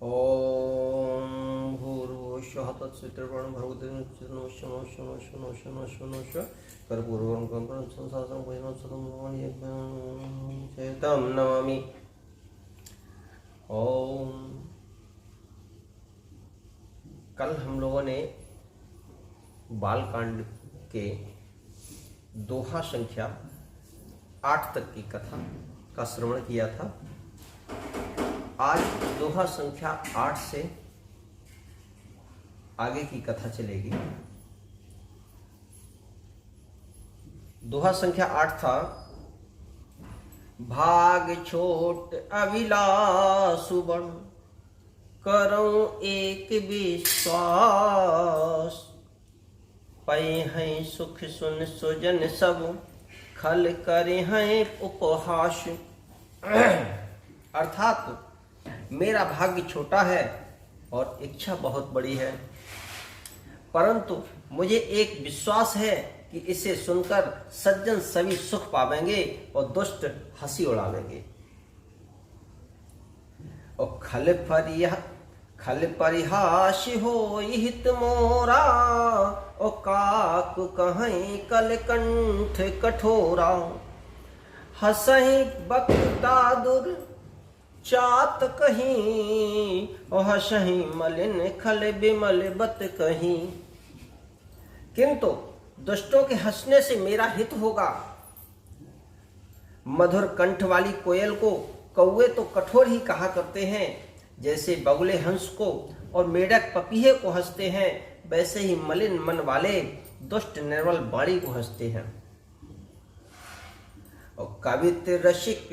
ओम भूर्भुवस्सुः तत्सवितुर्वरेण्यं शनो शनो शनो शनो शनो श कर्पूरं गणपतिं संसारं भजनं सदं भवानि चेतं नमामि। ओम। कल हम लोगों ने बालकांड के दोहा संख्या 8 तक की कथा का श्रवण किया था। आज दोहा संख्या 8 से आगे की कथा चलेगी। दोहा संख्या 8 था, भाग छोट अभिलाषु बड़, करऊं एक विश्वास, पै हैं सुख सुन सुजन सब, खल करे हैं उपहास। अर्थात मेरा भाग्य छोटा है और इच्छा बहुत बड़ी है, परंतु मुझे एक विश्वास है कि इसे सुनकर सज्जन सभी सुख पावेंगे और दुष्ट हंसी उड़ावेंगे। और खल परिहास हो हित मोरा, और काक कहीं कल कंठ कठोरा, हसही बक्ता दुर चात कहीं, और हसही मलिन खल बिमल बत कहीं। किंतु दुष्टों के हंसने से मेरा हित होगा। मधुर कंठ वाली कोयल को कौवे तो कठोर ही कहा करते हैं, जैसे बगुले हंस को और मेढक पपीहे को हंसते हैं, वैसे ही मलिन मन वाले दुष्ट निर्बल वाणी को हंसते हैं। और कवित रसिक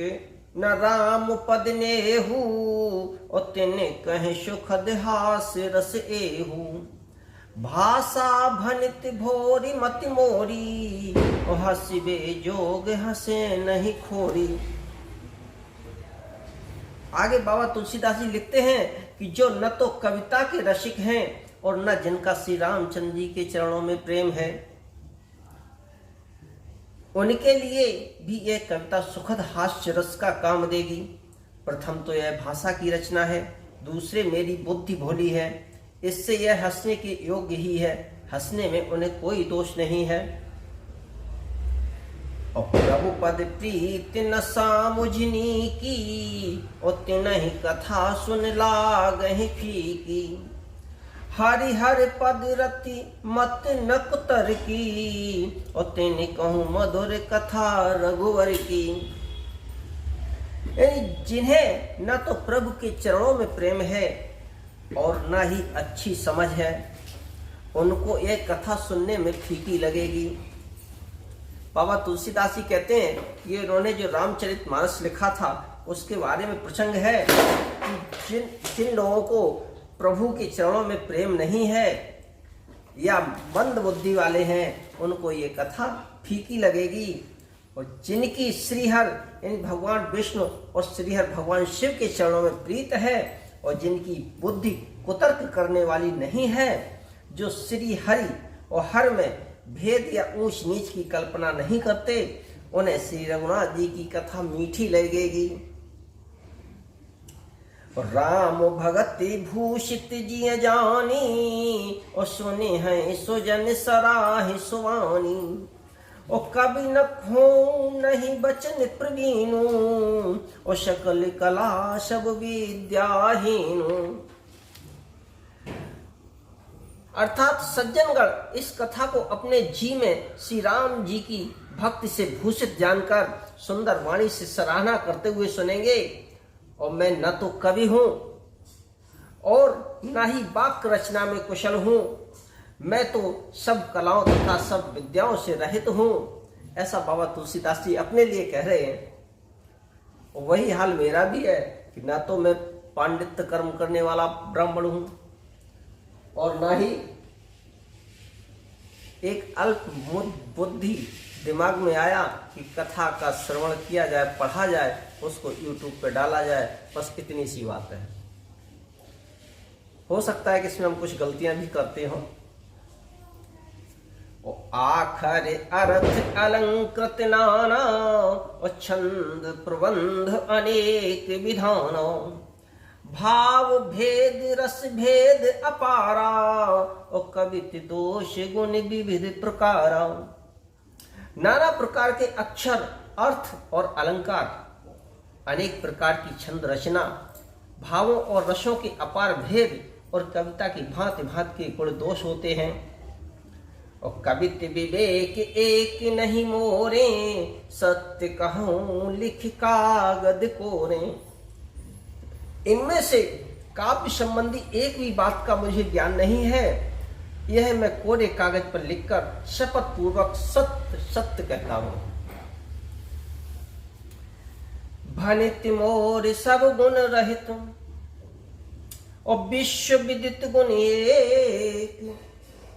न राम पद नेहू, और तिने कहे सुखद हास रस एहू, भाषा भनित भोरी मति मोरी, और हंसिबे जोग हंसे नहीं खोरी। आगे बाबा तुलसीदास जी लिखते हैं कि जो न तो कविता के रसिक हैं और न जिनका श्री रामचंद्र जी के चरणों में प्रेम है, उनके लिए भी यह कविता सुखद हास्य रस का काम देगी। प्रथम तो यह भाषा की रचना है, दूसरे मेरी बुद्धि भोली है, इससे यह हंसने के योग्य ही है, हंसने में उन्हें कोई दोष नहीं है। और प्रभु पद प्रीत न सामुझनी की, और तिनहि कथा सुन लागहि फीकी, हरिहर पद रति मत न कुतर की, और तिन कहूँ मधुर कथा रघुवर की। यानी जिन्हें न तो प्रभु के चरणों में प्रेम है और न ही अच्छी समझ है, उनको यह कथा सुनने में फीकी लगेगी। बाबा तुलसीदास जी कहते हैं कि उन्होंने जो रामचरितमानस लिखा था उसके बारे में प्रसंग है कि जिन लोगों को प्रभु के चरणों में प्रेम नहीं है या मंद बुद्धि वाले हैं, उनको ये कथा फीकी लगेगी। और जिनकी श्रीहर यानी भगवान विष्णु और श्रीहर भगवान शिव के चरणों में प्रीत है, और जिनकी बुद्धि कुतर्क करने वाली नहीं है, जो श्री हरि और हर में भेद या ऊंच नीच की कल्पना नहीं करते, उन्हें श्री रघुनाथ जी की कथा मीठी लगेगी। राम भगति भूषित जिय जानी, और सुने हैं सुजन सराहि सुवानी, और कवि न खो नहीं बचन प्रवीणु, और सकल कला सब विद्याहीनु। अर्थात सज्जनगण इस कथा को अपने जी में श्री राम जी की भक्ति से भूषित जानकर सुंदर वाणी से सराहना करते हुए सुनेंगे। और मैं न तो कवि हूं और न ही वाक्य रचना में कुशल हूं, मैं तो सब कलाओं तथा सब विद्याओं से रहित हूं, ऐसा बाबा तुलसीदास जी अपने लिए कह रहे हैं। और वही हाल मेरा भी है कि न तो मैं पांडित्य कर्म करने वाला ब्राह्मण हूं और न ही एक अल्प बुद्धि दिमाग में आया कि कथा का श्रवण किया जाए, पढ़ा जाए, उसको यूट्यूब पे डाला जाए, बस इतनी सी बात है। हो सकता है कि इसमें हम कुछ गलतियां भी करते हों। आखर अर्थ अलंकृत नाना, और छंद प्रबंध अनेक विधान, भाव भेद रस भेद अपारा, और कवित दोष गुण विविध प्रकारा। नाना प्रकार के अक्षर, अर्थ और अलंकार, अनेक प्रकार की छंद रचना, भावों और रसों के अपार भेद और कविता की भांति भांति के गुण दोष होते हैं। और कवित विवेक एक नहीं मोरे, सत्य कहूं लिख कागद कोरे। इनमें से काव्य संबंधी एक भी बात का मुझे ज्ञान नहीं है, यह मैं कोरे कागज पर लिखकर शपथ पूर्वक सत्य सत्य कहता हूं। भनित मोर सब गुण रहित, और विश्व विदित गुण एक,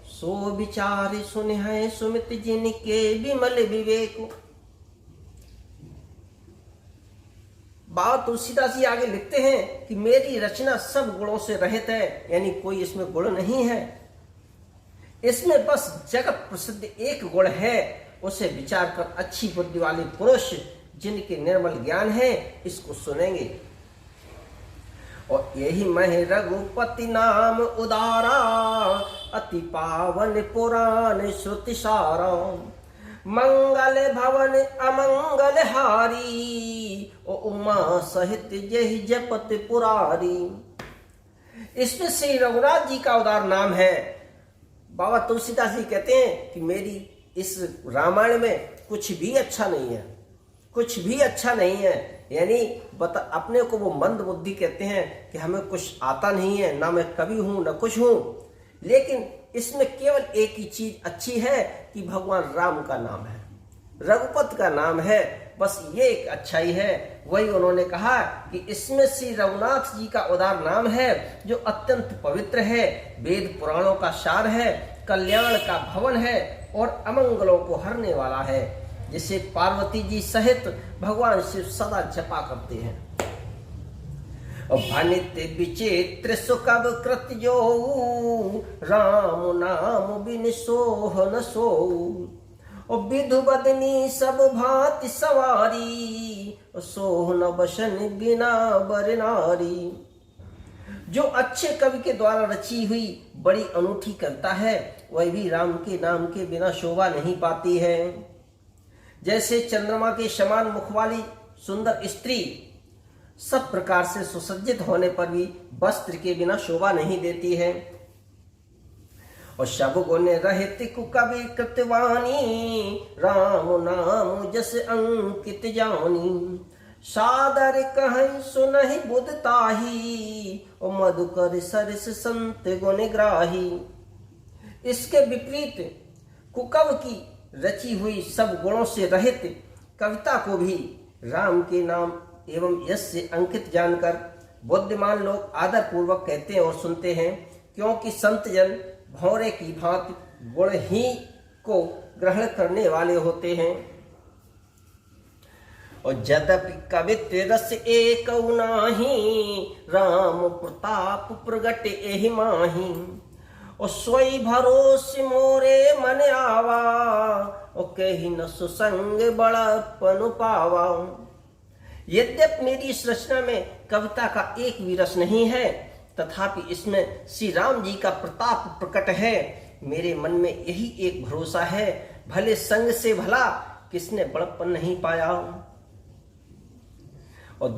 सो विचार सुन है सुमित जिनके विमल विवेक। बाबा तुलसीदास जी आगे लिखते हैं कि मेरी रचना सब गुणों से रहित है, यानी कोई इसमें गुण नहीं है। इसमें बस जगत प्रसिद्ध एक गुण है, उसे विचार कर अच्छी बुद्धि वाले पुरुष जिनके निर्मल ज्ञान है इसको सुनेंगे। और यही मह रघुपति नाम उदारा, अति पावन पुराण श्रुति सारा। मंगल भवन अमंगल हारी, ओ उमा सहित यही जपत पुरारी। इसमें श्री रघुनाथ जी का उदार नाम है। बाबा तुलसीदास जी कहते हैं कि मेरी इस रामायण में कुछ भी अच्छा नहीं है, कुछ भी अच्छा नहीं है। यानी अपने को वो मंद बुद्धि कहते हैं कि हमें कुछ आता नहीं है, ना मैं कवि हूं ना कुछ हूं। लेकिन इसमें केवल एक ही चीज अच्छी है कि भगवान राम का नाम है, रघुपति का नाम है, बस ये एक अच्छाई है। वही उन्होंने कहा कि इसमें श्री रघुनाथ जी का उदार नाम है जो अत्यंत पवित्र है, वेद पुराणों का सार है, कल्याण का भवन है और अमंगलों को हरने वाला है, जिसे पार्वती जी सहित भगवान शिव सदा जपा करते हैं। और भनित विचित्र सुकब कृत जो, राम नाम बिन सोह न सो। और विधु बदनी सब भांति सवारी, सोह न बसन बिना बर नारी। जो अच्छे कवि के द्वारा रची हुई बड़ी अनूठी कविता है, वह भी राम के नाम के बिना शोभा नहीं पाती है। जैसे चंद्रमा के समान मुख वाली सुंदर स्त्री सब प्रकार से सुसज्जित होने पर भी वस्त्र के बिना शोभा नहीं देती है। और सब गुण रहित कुकवि कृतवानी, राम नाम जस अंकित जानी। सादर कहीं सुनहि बुध ताही, और मधुकर सरस संत गुण ग्राही। इसके विपरीत कुकव की रची हुई सब गुणों से रहित कविता को भी राम के नाम एवं यश से अंकित जानकर बुद्धिमान लोग आदर पूर्वक कहते हैं और सुनते हैं, क्योंकि संत जन भौरे की भांति गुण ही को ग्रहण करने वाले होते हैं। और यद्यपि कवित्व रस एक नाही, राम प्रताप प्रगट एहि माही। और सोई भरोस मोरे मन आवा, और कही न सुसंग बड़ापन पावा। यद्यपि मेरी इस रचना में कविता का एक भी रस नहीं है, तथापि इसमें श्री राम जी का प्रताप प्रकट है। मेरे मन में यही एक भरोसा है, भले संग से भला किसने बड़प्पन नहीं पाया। और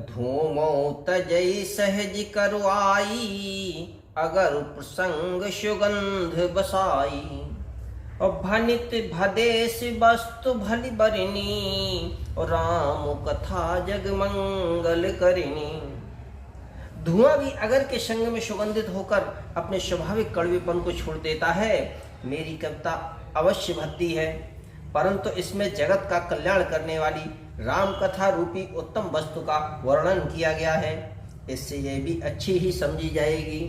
धूमो तजई सहज करवाई, अगर प्रसंग सुगंध बसाई। और भनित भदेश वस्तु भली बरनी, और राम कथा जग मंगल करिनी। धुआं भी अगर के संग में सुगंधित होकर अपने स्वाभाविक कड़वेपन को छोड़ देता है। मेरी कविता अवश्य भद्दी है, परंतु इसमें जगत का कल्याण करने वाली राम कथा रूपी उत्तम वस्तु का वर्णन किया गया है। इससे यह भी अच्छी ही समझी जाएगी।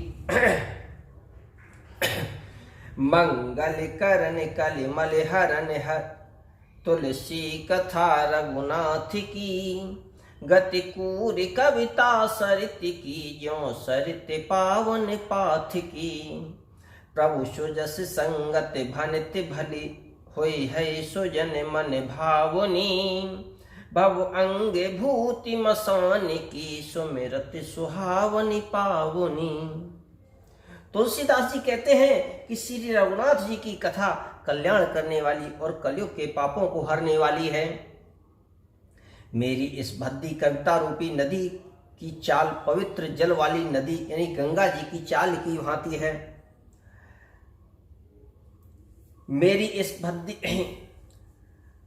मंगल करन कलि मल हरन हर, तुलसी कथा रघुनाथ की। गति कूर कविता सरित की, ज्यों सरित पावन पाथ की। प्रभु सुजस संगत भनित भली, होई है सुजन मन भावनी। भव अंगे भूति मसान की, सुमिरत सुहावनी पावनी। तुलसीदास जी कहते हैं कि श्री रघुनाथ जी की कथा कल्याण करने वाली और कलयुग के पापों को हरने वाली है। मेरी इस भद्दी कविता रूपी नदी की चाल पवित्र जल वाली नदी यानी गंगा जी की चाल की भांति है। मेरी इस भद्दी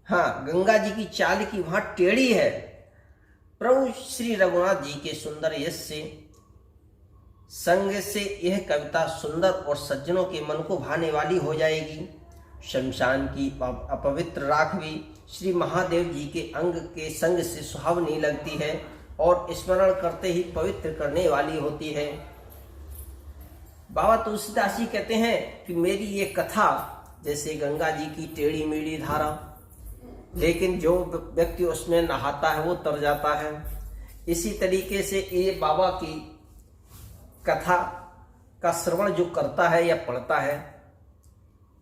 गंगा जी की चाल की वहां टेढ़ी है। प्रभु श्री रघुनाथ जी के सुंदर यश से संग से यह कविता सुंदर और सज्जनों के मन को भाने वाली हो जाएगी। शमशान की अपवित्र राख भी श्री महादेव जी के अंग के संग से सुहावनी लगती है और स्मरण करते ही पवित्र करने वाली होती है। बाबा तुलसीदास जी कहते हैं कि मेरी ये कथा जैसे गंगा जी की टेढ़ी मेढ़ी धारा, लेकिन जो व्यक्ति उसमें नहाता है वो तर जाता है। इसी तरीके से ये बाबा की कथा का श्रवण जो करता है या पढ़ता है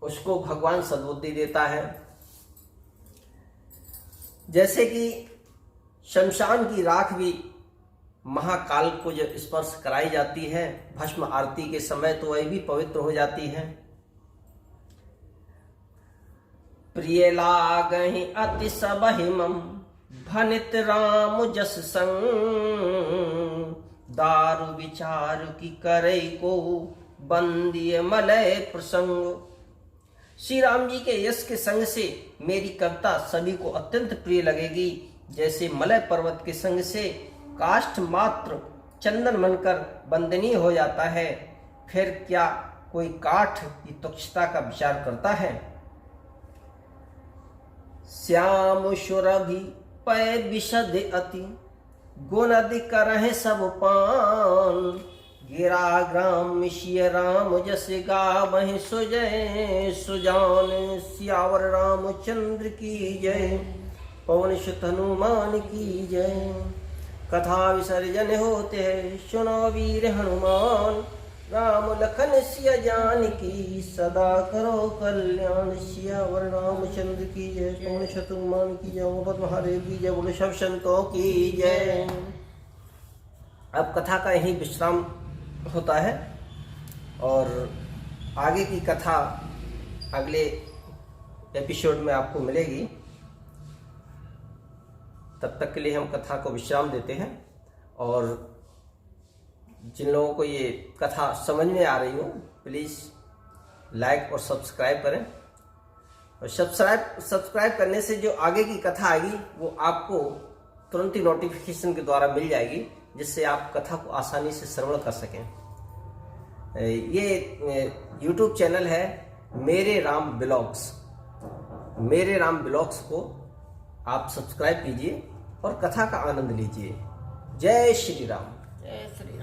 उसको भगवान सद्बुद्धि देता है। जैसे कि शमशान की राख भी महाकाल को जब स्पर्श कराई जाती है भस्म आरती के समय तो वह भी पवित्र हो जाती है। प्रिय लागहि अति सब हिमम भनित राम जस संग, दारु विचार की करे को बंदिय मलय प्रसंग। श्री राम जी के यश के संग से मेरी कविता सभी को अत्यंत प्रिय लगेगी। जैसे मलय पर्वत के संग से काष्ठ मात्र चंदन बनकर बंदनीय हो जाता है, फिर क्या कोई काठ की तुच्छता का विचार करता है। श्याम सुरभि पय विशद अति, गुण अधिक करहि सब पान। गिरा ग्राम मिशिय राम जस गावहि सुजय सुजान। सियावर रामचंद्र की जय, पवन सुत हनुमान की जय। कथा विसर्जन होते है सुनो वीर हनुमान। राम लखन सिया जानकी, सदा करो कल्याण। सियावर रामचंद्र की जय, पवन सुत हनुमान की जय। ओम महादेव की जय, बोलो सब संतों की जय। अब कथा का यही विश्राम होता है और आगे की कथा अगले एपिसोड में आपको मिलेगी। तब तक के लिए हम कथा को विश्राम देते हैं और जिन लोगों को ये कथा समझ में आ रही हो प्लीज़ लाइक और सब्सक्राइब करें। और सब्सक्राइब करने से जो आगे की कथा आएगी वो आपको तुरंत ही नोटिफिकेशन के द्वारा मिल जाएगी, जिससे आप कथा को आसानी से श्रवण कर सकें। ये YouTube चैनल है मेरे राम ब्लॉग्स। मेरे राम ब्लॉग्स को आप सब्सक्राइब कीजिए और कथा का आनंद लीजिए। जय श्री राम। जय श्री